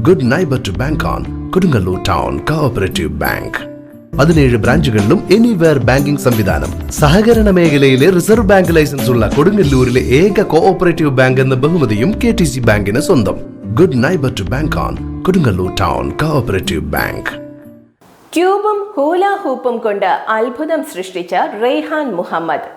Good neighbour to bank on Kodungallur town co-operative bank. 17 ബ്രാഞ്ചുകളിലും anywhere banking സംവിധാനം. സഹകരണ മേഖലയിലെ റിസർവ് ബാങ്ക് ലൈസൻസ് ഉള്ള കൊടുങ്ങല്ലൂരിലെ ഏക കോഓപ്പറേറ്റീവ് ബാങ്ക് എന്ന ബഹുമതിയും KTC ബാങ്കിന് സ്വന്തം. Good neighbour to bank on Kodungallur town co-operative bank. ട്യൂബും ഹൂലാ ഹൂപ്പും കൊണ്ട് അത്ഭുതം സൃഷ്ടിച്ച Raihan Muhammad.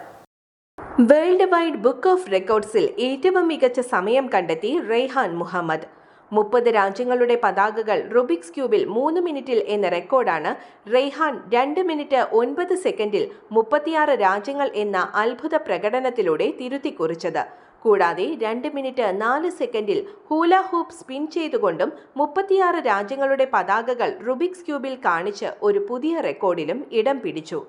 World wide book of റെക്കോർഡ്സിൽ ഏറ്റവും മികച്ച സമയം കണ്ടെത്തി റെയ്ഹാൻ മുഹമ്മദ്. 30 രാജ്യങ്ങളുടെ പതാകകൾ റുബിക്സ് ക്യൂബിൽ 3 മിനിറ്റിൽ എന്ന റെക്കോർഡാണ് റെയ്ഹാൻ 2 മിനിറ്റ് 9 സെക്കൻഡിൽ 36 രാജ്യങ്ങൾ എന്ന അത്ഭുത പ്രകടനത്തിലൂടെ തിരുത്തിക്കുറിച്ചത്. കൂടാതെ 2 മിനിറ്റ് 4 സെക്കൻഡിൽ ഹൂലാ ഹൂപ്പ് സ്പിൻ ചെയ്തുകൊണ്ടും 36 രാജ്യങ്ങളുടെ പതാകകൾ റുബിക്സ് ക്യൂബിൽ കാണിച്ച് ഒരു പുതിയ റെക്കോർഡിലും ഇടം പിടിച്ചു.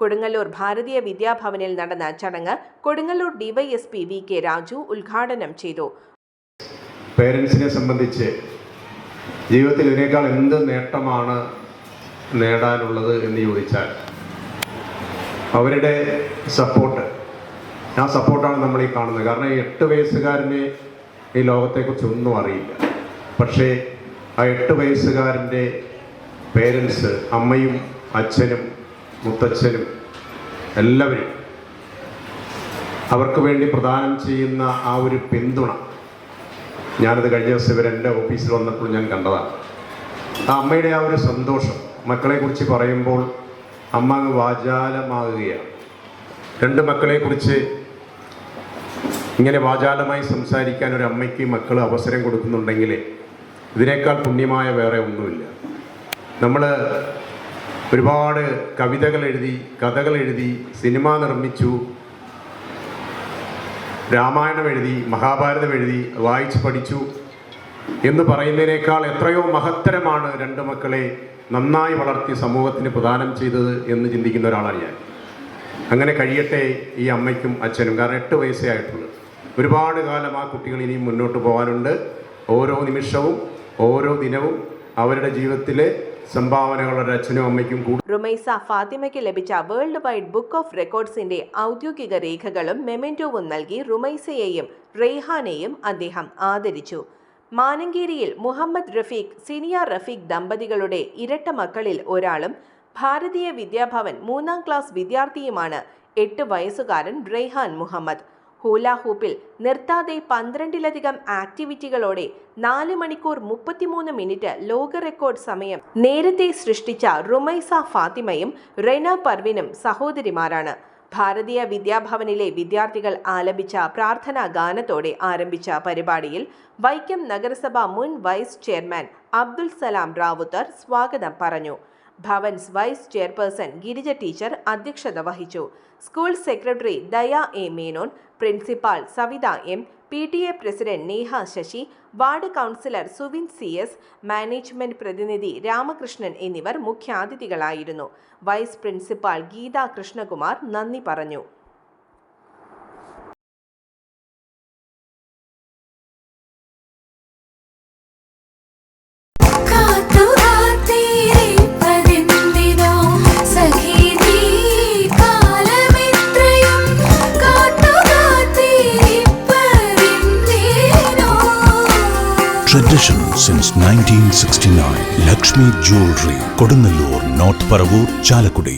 കൊടുങ്ങല്ലൂർ ഭാരതീയ വിദ്യാഭവനിൽ നടന്ന ചടങ്ങ് കൊടുങ്ങല്ലൂർ DYSP VK രാജു ഉദ്ഘാടനം ചെയ്തു. പേരൻസിനെ സംബന്ധിച്ച് ജീവിതത്തിൽ ഇതിനേക്കാൾ എന്ത് നേട്ടമാണ് നേടാനുള്ളത് എന്ന് ചോദിച്ചാൽ അവരുടെ സപ്പോർട്ട്, ആ സപ്പോർട്ടാണ് നമ്മൾ ഈ കാണുന്നത്. കാരണം 8 വയസ്സുകാരന് ഈ ലോകത്തെക്കുറിച്ച് ഒന്നും അറിയില്ല. പക്ഷേ ആ 8 വയസ്സുകാരൻ്റെ പേരൻസ്, അമ്മയും അച്ഛനും മുത്തച്ഛനും എല്ലാവരും അവർക്ക് വേണ്ടി പ്രദാനം ചെയ്യുന്ന ആ ഒരു പിന്തുണ, ഞാനത് കഴിഞ്ഞ ദിവസം ഇവരെൻ്റെ ഓഫീസിൽ വന്നപ്പോൾ ഞാൻ കണ്ടതാണ്. ആ അമ്മയുടെ ആ ഒരു സന്തോഷം മക്കളെക്കുറിച്ച് പറയുമ്പോൾ അമ്മ അങ്ങ് വാചാലമാകുകയാണ്. 2 മക്കളെക്കുറിച്ച് ഇങ്ങനെ വാചാലമായി സംസാരിക്കാൻ ഒരു അമ്മയ്ക്ക് മക്കൾ അവസരം കൊടുക്കുന്നുണ്ടെങ്കിൽ ഇതിനേക്കാൾ പുണ്യമായ വേറെ ഒന്നുമില്ല. നമ്മൾ ഒരുപാട് കവിതകൾ എഴുതി, കഥകൾ എഴുതി, സിനിമ നിർമ്മിച്ചു, രാമായണം എഴുതി, മഹാഭാരതം എഴുതി, വായിച്ച് പഠിച്ചു എന്ന് പറയുന്നതിനേക്കാൾ എത്രയോ മഹത്തരമാണ് 2 മക്കളെ നന്നായി വളർത്തി സമൂഹത്തിന് പ്രദാനം ചെയ്തത് എന്ന് ചിന്തിക്കുന്ന ഒരാളാണ് ഞാൻ. അങ്ങനെ കഴിയട്ടെ ഈ അമ്മയ്ക്കും അച്ഛനും. കാരണം 8 വയസ്സേ ആയിട്ടുള്ളൂ. ഒരുപാട് കാലം ആ കുട്ടികൾ ഇനിയും മുന്നോട്ട് പോകാനുണ്ട്. ഓരോ നിമിഷവും ഓരോ ദിനവും അവരുടെ ജീവിതത്തിലെ സംഭാവനകളുടെ അച്ഛനും അമ്മയ്ക്കും കൂടി. റുമൈസ ഫാത്തിമയ്ക്ക് ലഭിച്ച വേൾഡ് വൈഡ് ബുക്ക് ഓഫ് റെക്കോർഡ്സിന്റെ ഔദ്യോഗിക രേഖകളും മെമെന്റോവും നൽകി റുമൈസയെയും റെയ്ഹാനെയും അദ്ദേഹം ആദരിച്ചു. മാനങ്കേരിയിൽ മുഹമ്മദ് റഫീഖ്, സിനിയ റഫീഖ് ദമ്പതികളുടെ ഇരട്ട മക്കളിൽ ഒരാളും ഭാരതീയ വിദ്യാഭവൻ 3ാം ക്ലാസ് വിദ്യാർത്ഥിയുമാണ് 8 വയസ്സുകാരൻ റെയ്ഹാൻ മുഹമ്മദ്. ഹൂലാ ഹൂപ്പിൽ നിർത്താതെ 12ലധികം ആക്ടിവിറ്റികളോടെ 4 മണിക്കൂർ 33 മിനിറ്റ് ലോക റെക്കോർഡ് സമയം നേരത്തെ സൃഷ്ടിച്ച റുമൈസ ഫാത്തിമയും റെന പർവിനും സഹോദരിമാരാണ്. ഭാരതീയ വിദ്യാഭവനിലെ വിദ്യാർത്ഥികൾ ആലപിച്ച പ്രാർത്ഥനാ ഗാനത്തോടെ ആരംഭിച്ച പരിപാടിയിൽ വൈക്കം നഗരസഭ മുൻ വൈസ് ചെയർമാൻ അബ്ദുൽ സലാം റാവുത്തർ സ്വാഗതം പറഞ്ഞു. Bhavans vice chairperson Girija teacher അധ്യക്ഷത വഹിച്ചു. School secretary Daya A Menon, principal Savitha M, PTA president Neha Sasi, ward councillor Suvin CS, management പ്രതിനിധി രാമകൃഷ്ണൻ എന്നിവർ മുഖ്യാതിഥികളായിരുന്നു. വൈസ് പ്രിൻസിപ്പാൾ ഗീത കൃഷ്ണകുമാർ നന്ദി പറഞ്ഞു. Tradition since 1969. Lakshmi Jewelry, Kodunallur, North Paravur, Chalakudi.